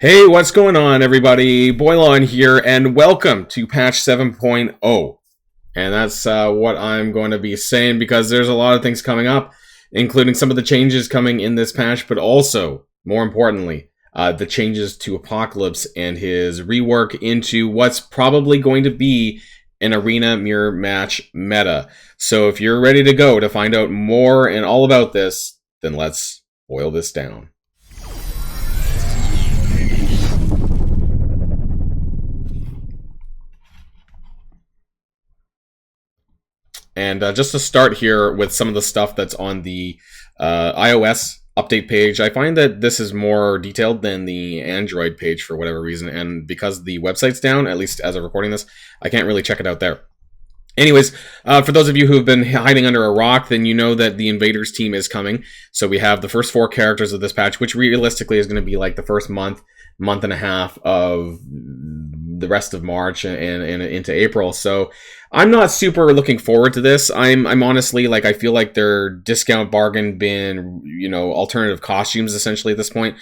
Hey, what's going on, everybody? Boilon here, and welcome to patch 7.0. And that's what I'm going to be saying because there's a lot of things coming up, including some of the changes coming in this patch, but also, more importantly, the changes to Apocalypse and his rework into what's probably going to be an arena mirror match meta. So if you're ready to go to find out more and all about this, then let's boil this down. And just to start here with some of the stuff that's on the iOS update page, I find that this is more detailed than the Android page for whatever reason. And because the website's down, at least as of recording this, I can't really check it out there. Anyways, for those of you who have been hiding under a rock, then you know that the Invaders team is coming. So we have the first 4 characters of this patch, which realistically is going to be like the first month and a half of the rest of March and into April. So I'm not super looking forward to this. I'm honestly, like, I feel like their discount bargain bin, alternative costumes essentially at this point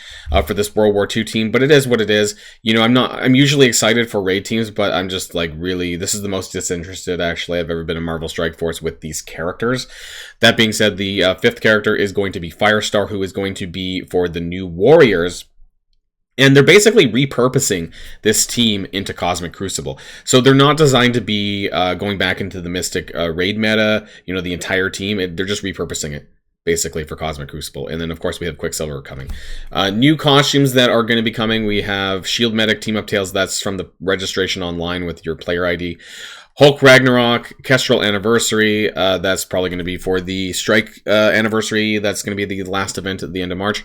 for this World War II team, but it is what it is. I'm usually excited for raid teams, but I'm just like, really, this is the most disinterested actually I've ever been in Marvel Strike Force with these characters. That being said, the 5th character is going to be Firestar, who is going to be for the new Warriors. And they're basically repurposing this team into Cosmic Crucible. So they're not designed to be going back into the Mystic raid meta, the entire team. They're just repurposing it, basically, for Cosmic Crucible. And then, of course, we have Quicksilver coming. New costumes that are going to be coming. We have Shield Medic Team-Up Tails. That's from the registration online with your player ID. Hulk Ragnarok, Kestrel Anniversary. That's probably going to be for the Strike Anniversary. That's going to be the last event at the end of March.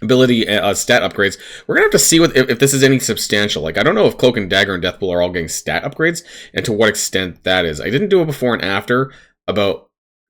Ability stat upgrades. We're gonna have to see if this is any substantial. Like, I don't know if Cloak and Dagger and Deathpool are all getting stat upgrades and to what extent that is. I didn't do it before and after.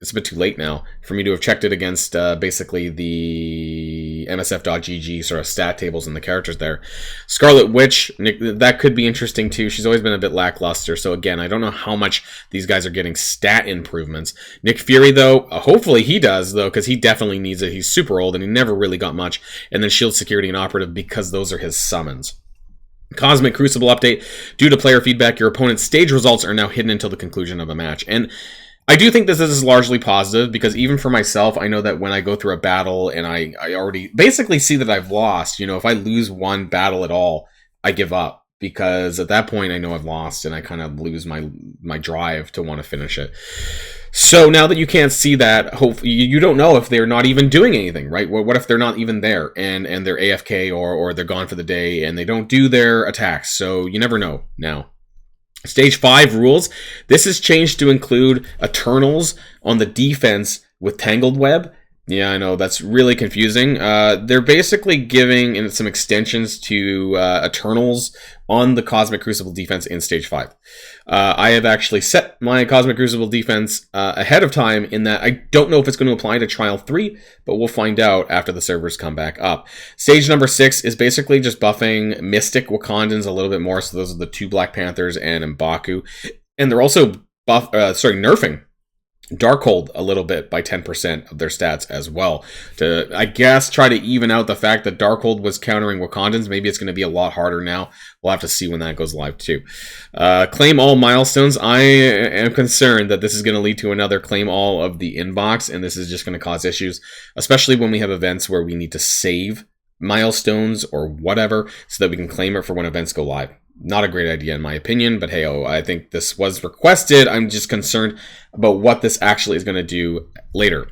It's a bit too late now for me to have checked it against basically the MSF.gg sort of stat tables and the characters there. Scarlet Witch, that could be interesting too. She's always been a bit lackluster. So again, I don't know how much these guys are getting stat improvements. Nick Fury, though, hopefully he does, though, because he definitely needs it. He's super old and he never really got much. And then Shield Security and Operative, because those are his summons. Cosmic Crucible update. Due to player feedback, your opponent's stage results are now hidden until the conclusion of a match. And I do think this is largely positive, because even for myself, I know that when I go through a battle and I already basically see that I've lost, if I lose one battle at all, I give up, because at that point I know I've lost and I kind of lose my drive to want to finish it. So now that you can't see that, hopefully you don't know if they're not even doing anything, right? What if they're not even there and they're AFK or they're gone for the day and they don't do their attacks? So you never know now. Stage 5 rules. This is changed to include Eternals on the defense with Tangled Web. Yeah, I know, that's really confusing. They're basically giving some extensions to Eternals on the Cosmic Crucible defense in Stage 5. I have actually set my Cosmic Crucible defense ahead of time, in that I don't know if it's going to apply to Trial 3, but we'll find out after the servers come back up. Stage number 6 is basically just buffing Mystic Wakandans a little bit more, so those are the 2 Black Panthers and M'Baku. And they're also nerfing Darkhold a little bit by 10% of their stats as well, to, I guess, try to even out the fact that Darkhold was countering Wakandans. Maybe it's going to be a lot harder now. We'll have to see when that goes live too. Claim all milestones. I am concerned that this is going to lead to another claim all of the inbox, and this is just going to cause issues, especially when we have events where we need to save milestones or whatever so that we can claim it for when events go live. Not a great idea in my opinion, but hey, I think this was requested. I'm just concerned about what this actually is going to do later.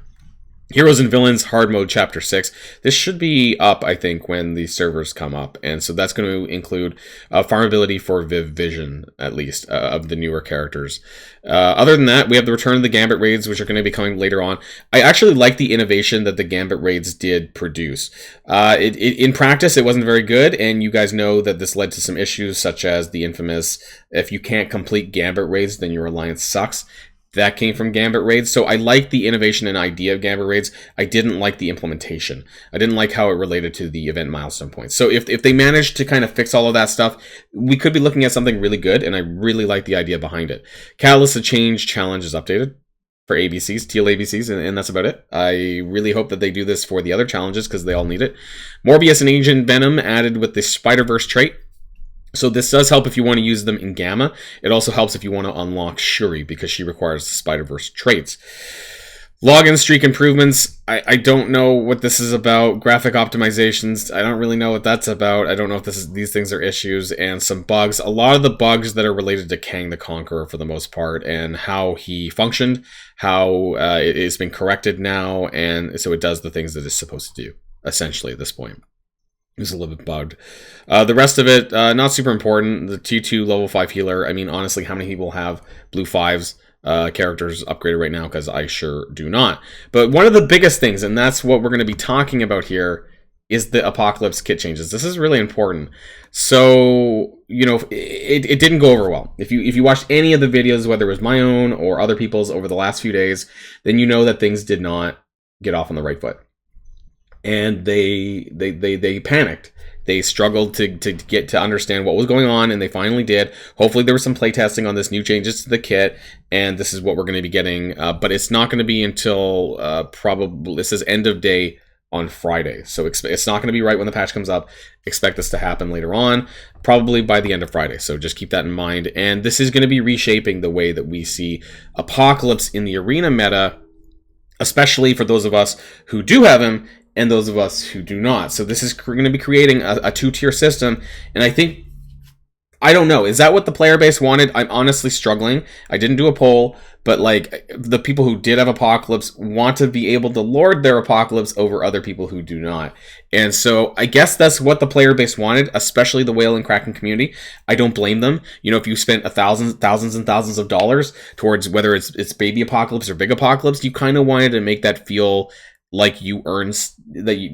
Heroes and Villains Hard Mode Chapter 6. This should be up, I think, when the servers come up. And so that's going to include farmability for Viv Vision, at least, of the newer characters. Other than that, we have the return of the Gambit raids, which are going to be coming later on. I actually like the innovation that the Gambit raids did produce. In practice, it wasn't very good, and you guys know that this led to some issues, such as the infamous, if you can't complete Gambit raids, then your alliance sucks. That came from Gambit raids. So I like the innovation and idea of Gambit raids. I didn't like the implementation. I didn't like how it related to the event milestone points. So if they managed to kind of fix all of that stuff, we could be looking at something really good, and I really like the idea behind it. Catalyst of Change challenge is updated for ABCs, teal ABCs, and that's about it. I really hope that they do this for the other challenges because they all need it. Morbius and Agent Venom added with the Spider-Verse trait. So this does help if you want to use them in Gamma. It also helps if you want to unlock Shuri because she requires the Spider-Verse traits. Login streak improvements. I don't know what this is about. Graphic optimizations. I don't really know what that's about. I don't know if these things are issues, and some bugs. A lot of the bugs that are related to Kang the Conqueror for the most part, and how he functioned, how it has been corrected now, and so it does the things that it's supposed to do, essentially, at this point. It's a little bit bugged. The rest of it, not super important. The T2 level 5 healer. I mean, honestly, how many people have blue 5s? Characters upgraded right now, because I sure do not. But one of the biggest things, and that's what we're going to be talking about here, is the Apocalypse kit changes. This is really important. So, you know, it didn't go over well. If you watched any of the videos, whether it was my own or other people's over the last few days, then you know that things did not get off on the right foot. And they panicked. They struggled to get to understand what was going on, and they finally did. Hopefully there was some playtesting on this new changes to the kit, and this is what we're going to be getting. But it's not going to be until probably, this is end of day on Friday. So it's not going to be right when the patch comes up. Expect this to happen later on, probably by the end of Friday. So just keep that in mind. And this is going to be reshaping the way that we see Apocalypse in the arena meta, especially for those of us who do have him, and those of us who do not. So this is going to be creating a two-tier system, and I don't know, is that what the player base wanted? I'm honestly struggling. I didn't do a poll, but like, the people who did have Apocalypse want to be able to lord their Apocalypse over other people who do not. And so I guess that's what the player base wanted, especially the Whale and Kraken community. I don't blame them. You know, if you spent thousands and thousands of dollars towards whether it's baby Apocalypse or big Apocalypse, you kind of wanted to make that feel like you earned that you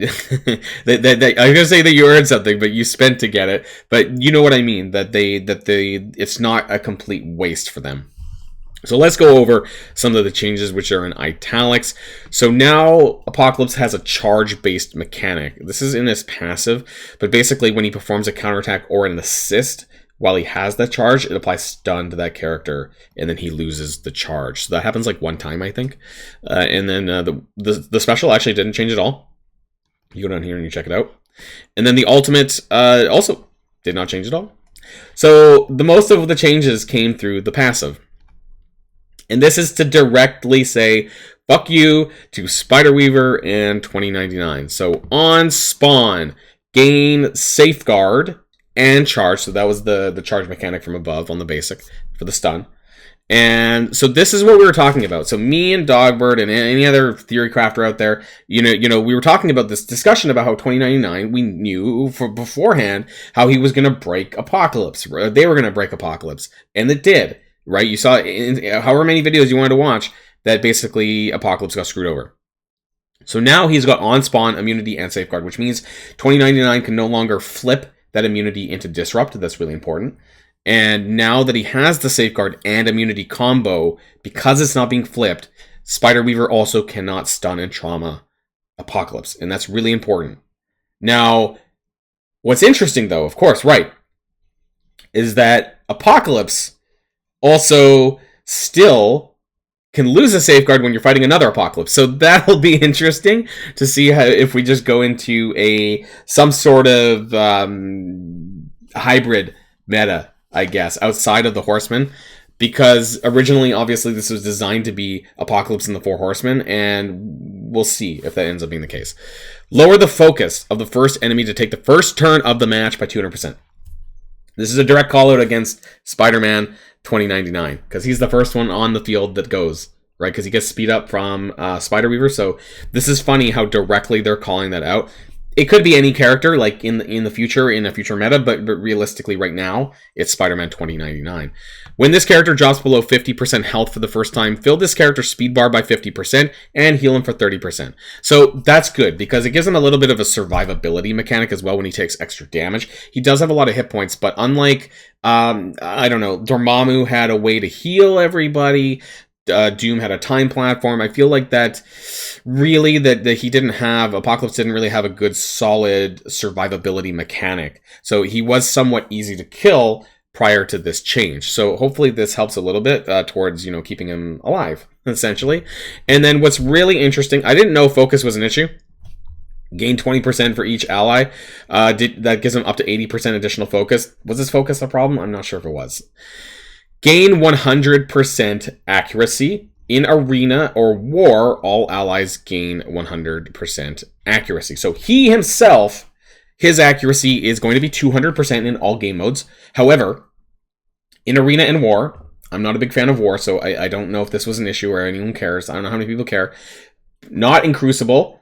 that I was gonna say that you earned something, but you spent to get it. But you know what I mean, that it's not a complete waste for them. So let's go over some of the changes which are in italics. So now Apocalypse has a charge-based mechanic. This is in his passive, but basically when he performs a counterattack or an assist, while he has that charge, it applies stun to that character, and then he loses the charge. So that happens like one time, I think. And then the special actually didn't change at all. You go down here and you check it out. And then the ultimate also did not change at all. So the most of the changes came through the passive. And this is to directly say, fuck you to Spider-Weaver and 2099. So on spawn, gain Safeguard and charge. So that was the charge mechanic from above on the basic for the stun. And so this is what we were talking about. So me and Dogbird and any other theory crafter out there, you know, we were talking about this discussion about how 2099, we knew beforehand how he was going to break Apocalypse. They were going to break Apocalypse, and it did, right? You saw in however many videos you wanted to watch that basically Apocalypse got screwed over. So now he's got on spawn immunity and safeguard, which means 2099 can no longer flip that immunity into disrupt. That's really important. And now that he has the safeguard and immunity combo, because it's not being flipped, Spider-Weaver also cannot stun and trauma Apocalypse, and that's really important. Now, what's interesting though, of course, right, is that Apocalypse also still can lose a safeguard when you're fighting another Apocalypse. So that'll be interesting to see how, if we just go into some sort of hybrid meta, I guess, outside of the Horsemen. Because originally, obviously, this was designed to be Apocalypse and the Four Horsemen, and we'll see if that ends up being the case. Lower the focus of the first enemy to take the first turn of the match by 200%. This is a direct call-out against Spider-Man 2099, because he's the first one on the field that goes, right? Because he gets speed up from Spider-Weaver, so this is funny how directly they're calling that out. It could be any character, like in the future, in a future meta, but realistically right now, it's Spider-Man 2099. When this character drops below 50% health for the first time, fill this character's speed bar by 50% and heal him for 30%. So that's good, because it gives him a little bit of a survivability mechanic as well when he takes extra damage. He does have a lot of hit points, but unlike, I don't know, Dormammu had a way to heal everybody, Doom had a time platform. I feel like that really that he didn't have, Apocalypse didn't really have a good solid survivability mechanic. So he was somewhat easy to kill prior to this change. So hopefully this helps a little bit towards, you know, keeping him alive, essentially. And then what's really interesting, I didn't know focus was an issue. Gain 20% for each ally. That gives him up to 80% additional focus. Was this focus a problem? I'm not sure if it was. Gain 100% accuracy. In arena or war, all allies gain 100% accuracy. So he himself, his accuracy is going to be 200% in all game modes. However, in arena and war, I'm not a big fan of war, so I don't know if this was an issue or anyone cares. I don't know how many people care. Not in Crucible,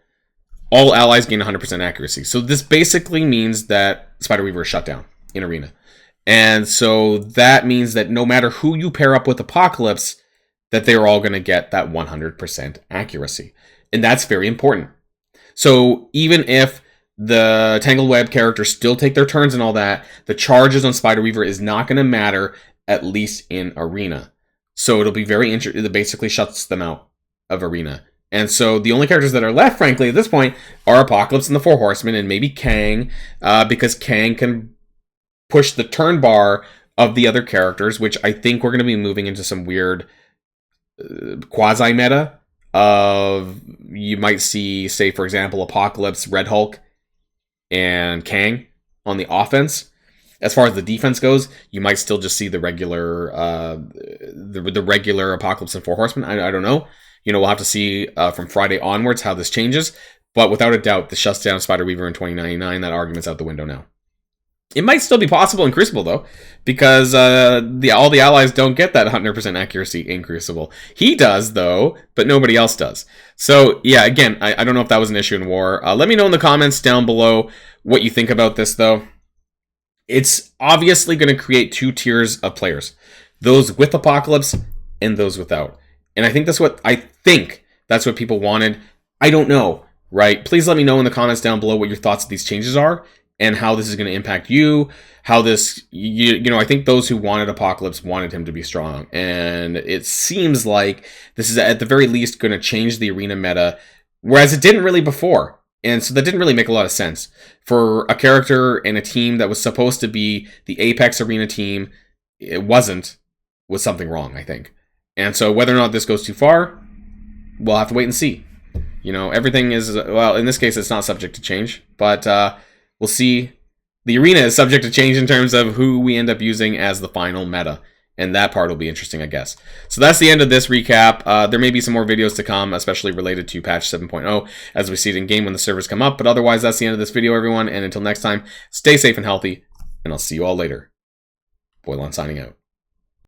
all allies gain 100% accuracy. So this basically means that Spider Weaver is shut down in arena. And so that means that no matter who you pair up with Apocalypse, that they're all going to get that 100% accuracy. And that's very important. So even if the Tangled Web characters still take their turns and all that, the charges on Spider Weaver is not going to matter, at least in arena. So it'll be very interesting. It basically shuts them out of arena. And so the only characters that are left, frankly, at this point, are Apocalypse and the Four Horsemen, and maybe Kang, because Kang can push the turn bar of the other characters, which I think we're going to be moving into some weird quasi-meta of, you might see, say, for example, Apocalypse, Red Hulk, and Kang on the offense. As far as the defense goes, you might still just see the regular the regular Apocalypse and Four Horsemen. I don't know. You know, we'll have to see from Friday onwards how this changes. But without a doubt, this shuts down Spider Weaver in 2099. That argument's out the window now. It might still be possible in Crucible, though, because all the allies don't get that 100% accuracy in Crucible. He does, though, but nobody else does. So, yeah, again, I don't know if that was an issue in War. Let me know in the comments down below what you think about this, though. It's obviously going to create two tiers of players. Those with Apocalypse and those without. And I think that's what people wanted. I don't know, right? Please let me know in the comments down below what your thoughts of these changes are, and how this is going to impact you, how this, you know, I think those who wanted Apocalypse wanted him to be strong. And it seems like this is at the very least going to change the arena meta, whereas it didn't really before. And so that didn't really make a lot of sense. For a character and a team that was supposed to be the Apex Arena team, it wasn't, was something wrong, I think. And so whether or not this goes too far, we'll have to wait and see. You know, everything is, well, in this case, it's not subject to change, but we'll see. The arena is subject to change in terms of who we end up using as the final meta. And that part will be interesting, I guess. So that's the end of this recap. There may be some more videos to come, especially related to patch 7.0, as we see it in game when the servers come up. But otherwise, that's the end of this video, everyone. And until next time, stay safe and healthy, and I'll see you all later. Boilon signing out.